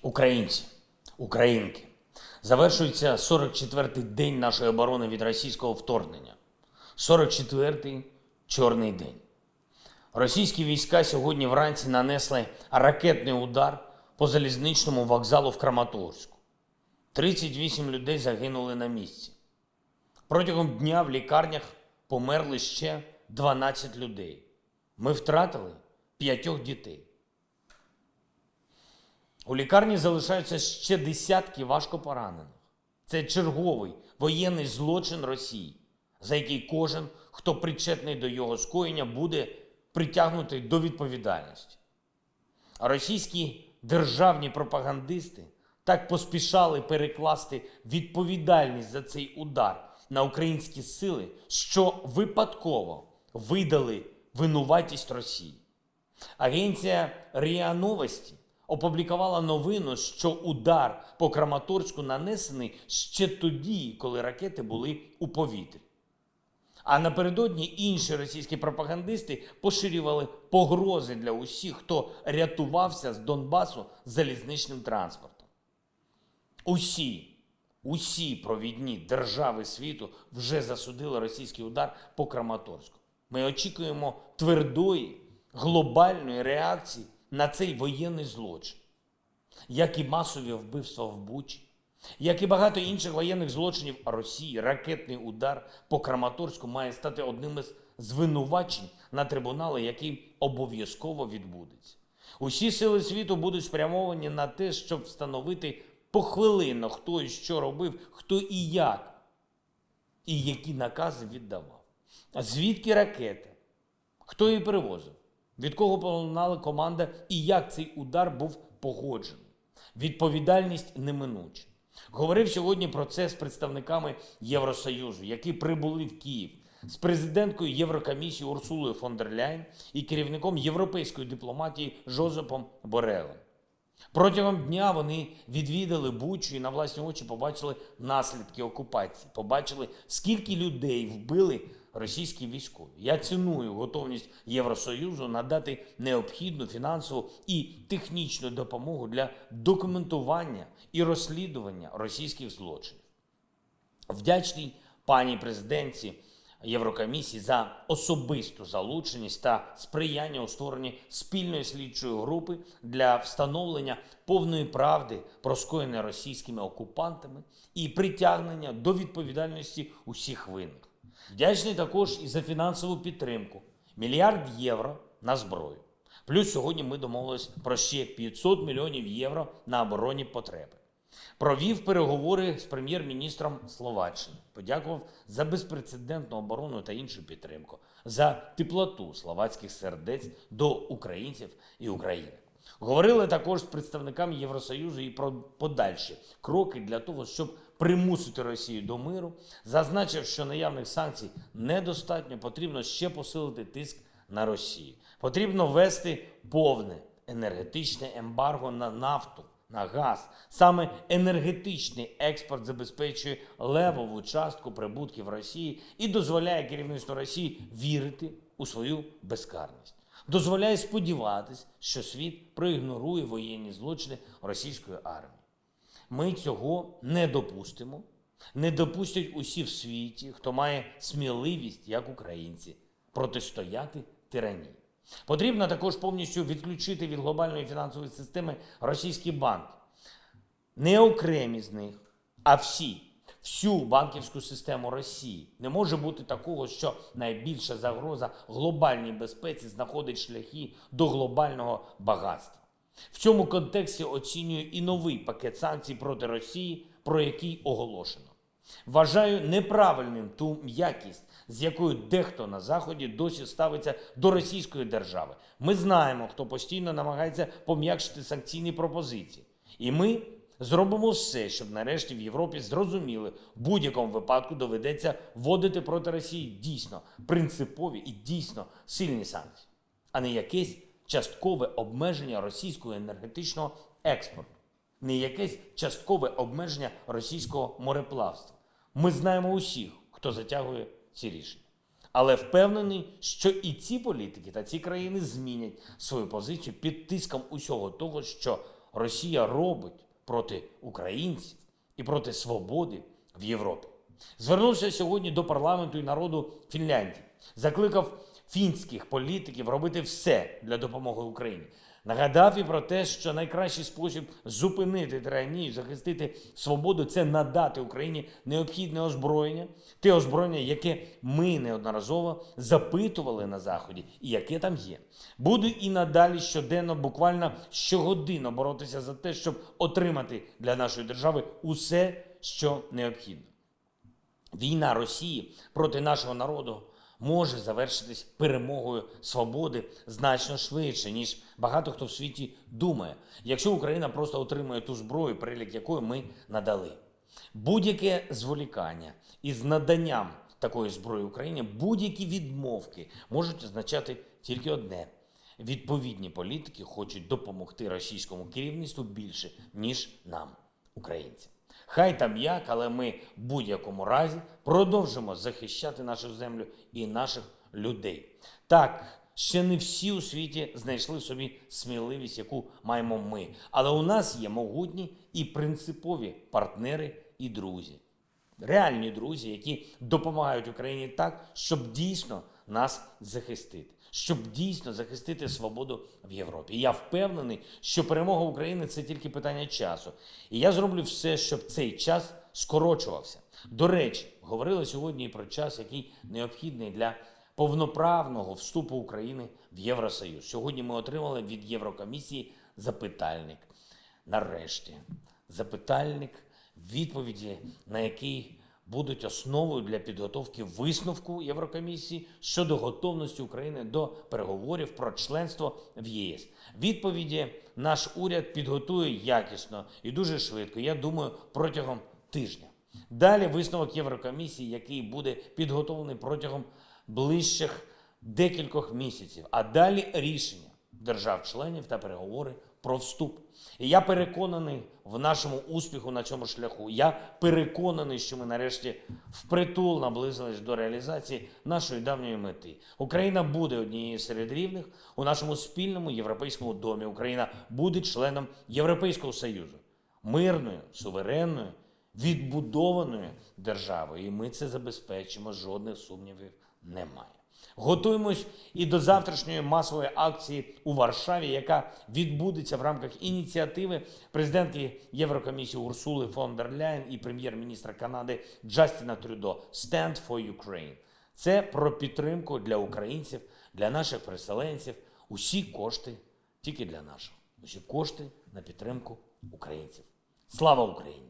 Українці, українки, завершується 44-й день нашої оборони від російського вторгнення. 44-й чорний день. Російські війська сьогодні вранці нанесли ракетний удар по залізничному вокзалу в Краматорську. 38 людей загинули на місці. Протягом дня в лікарнях померли ще 12 людей. Ми втратили 5 дітей. У лікарні залишаються ще десятки важкопоранених. Це черговий воєнний злочин Росії, за який кожен, хто причетний до його скоєння, буде притягнутий до відповідальності. А російські державні пропагандисти так поспішали перекласти відповідальність за цей удар на українські сили, що випадково видали винуватість Росії. Агенція РІА Новості опублікувала новину, що удар по Краматорську нанесений ще тоді, коли ракети були у повітрі. А напередодні інші російські пропагандисти поширювали погрози для усіх, хто рятувався з Донбасу залізничним транспортом. Усі провідні держави світу вже засудили російський удар по Краматорську. Ми очікуємо твердої, глобальної реакції на цей воєнний злочин, як і масові вбивства в Бучі, як і багато інших воєнних злочинів Росії. Ракетний удар по Краматорську має стати одним із звинувачень на трибунали, який обов'язково відбудеться. Усі сили світу будуть спрямовані на те, щоб встановити похвилинно, хто і що робив, хто і як, і які накази віддавав. А звідки ракети? Хто її перевозив? Від кого полунала команда і як цей удар був погоджений? Відповідальність неминуча. Говорив сьогодні про це з представниками Євросоюзу, які прибули в Київ, з президенткою Єврокомісії Урсулою фон дер Ляєн і керівником європейської дипломатії Жозепом Борелем. Протягом дня вони відвідали Бучу і на власні очі побачили наслідки окупації, побачили, скільки людей вбили російські військові. Я ціную готовність Євросоюзу надати необхідну фінансову і технічну допомогу для документування і розслідування російських злочинів. Вдячний пані президентці Єврокомісії за особисту залученість та сприяння у створенні спільної слідчої групи для встановлення повної правди про скоєне російськими окупантами і притягнення до відповідальності усіх винних. Вдячний також і за фінансову підтримку – 1 мільярд євро на зброю. Плюс сьогодні ми домовились про ще 500 мільйонів євро на оборонні потреби. Провів переговори з прем'єр-міністром Словаччини. Подякував за безпрецедентну оборону та іншу підтримку, за теплоту словацьких сердець до українців і України. Говорили також з представниками Євросоюзу і про подальші кроки для того, щоб примусити Росію до миру. Зазначив, що наявних санкцій недостатньо, потрібно ще посилити тиск на Росію. Потрібно ввести повне енергетичне ембарго на нафту, на газ. Саме енергетичний експорт забезпечує левову частку прибутків Росії і дозволяє керівництву Росії вірити у свою безкарність. Дозволяє сподіватись, що світ проігнорує воєнні злочини російської армії. Ми цього не допустимо. Не допустять усі в світі, хто має сміливість, як українці, протистояти тиранії. Потрібно також повністю відключити від глобальної фінансової системи російські банки. Не окремі з них, а всю банківську систему Росії. Не може бути такого, що найбільша загроза глобальній безпеці знаходить шляхи до глобального багатства. В цьому контексті оцінюю і новий пакет санкцій проти Росії, про який оголошено. Вважаю неправильним ту м'якість, з якою дехто на Заході досі ставиться до російської держави. Ми знаємо, хто постійно намагається пом'якшити санкційні пропозиції. І ми зробимо все, щоб нарешті в Європі зрозуміли, в будь-якому випадку доведеться вводити проти Росії дійсно принципові і дійсно сильні санкції, а не якесь часткове обмеження російського енергетичного експорту, не якесь часткове обмеження російського мореплавства. Ми знаємо усіх, хто затягує ці рішення. Але впевнений, що і ці політики та ці країни змінять свою позицію під тиском усього того, що Росія робить проти українців і проти свободи в Європі. Звернувся сьогодні до парламенту і народу Фінляндії. Закликав фінських політиків робити все для допомоги Україні. Нагадав і про те, що найкращий спосіб зупинити тиранію, захистити свободу – це надати Україні необхідне озброєння, те озброєння, яке ми неодноразово запитували на Заході і яке там є. Буду і надалі щоденно, буквально щогодинно боротися за те, щоб отримати для нашої держави усе, що необхідно. Війна Росії проти нашого народу може завершитись перемогою свободи значно швидше, ніж багато хто в світі думає, якщо Україна просто отримує ту зброю, перелік якої ми надали. Будь-яке зволікання із наданням такої зброї Україні, будь-які відмовки можуть означати тільки одне – відповідні політики хочуть допомогти російському керівництву більше, ніж нам, українцям. Хай там як, але ми в будь-якому разі продовжимо захищати нашу землю і наших людей. Так, ще не всі у світі знайшли в собі сміливість, яку маємо ми. Але у нас є могутні і принципові партнери і друзі. Реальні друзі, які допомагають Україні так, щоб дійсно нас захистити. Щоб дійсно захистити свободу в Європі. І я впевнений, що перемога України – це тільки питання часу. І я зроблю все, щоб цей час скорочувався. До речі, говорили сьогодні і про час, який необхідний для повноправного вступу України в Євросоюз. Сьогодні ми отримали від Єврокомісії запитальник. Нарешті, запитальник, відповіді на який будуть основою для підготовки висновку Єврокомісії щодо готовності України до переговорів про членство в ЄС. Відповіді наш уряд підготує якісно і дуже швидко, я думаю, протягом тижня. Далі висновок Єврокомісії, який буде підготовлений протягом ближчих декількох місяців, а далі рішення держав-членів та переговори про вступ. І я переконаний в нашому успіху на цьому шляху. Я переконаний, що ми нарешті впритул наблизились до реалізації нашої давньої мети. Україна буде однією серед рівних у нашому спільному європейському домі. Україна буде членом Європейського Союзу. Мирною, суверенною, відбудованою державою. І ми це забезпечимо, жодних сумнівів немає. Готуємось і до завтрашньої масової акції у Варшаві, яка відбудеться в рамках ініціативи президентки Єврокомісії Урсули фон дер Ляєн і прем'єр-міністра Канади Джастіна Трюдо «Stand for Ukraine». Це про підтримку для українців, для наших переселенців. Усі кошти тільки для наших. Усі кошти на підтримку українців. Слава Україні!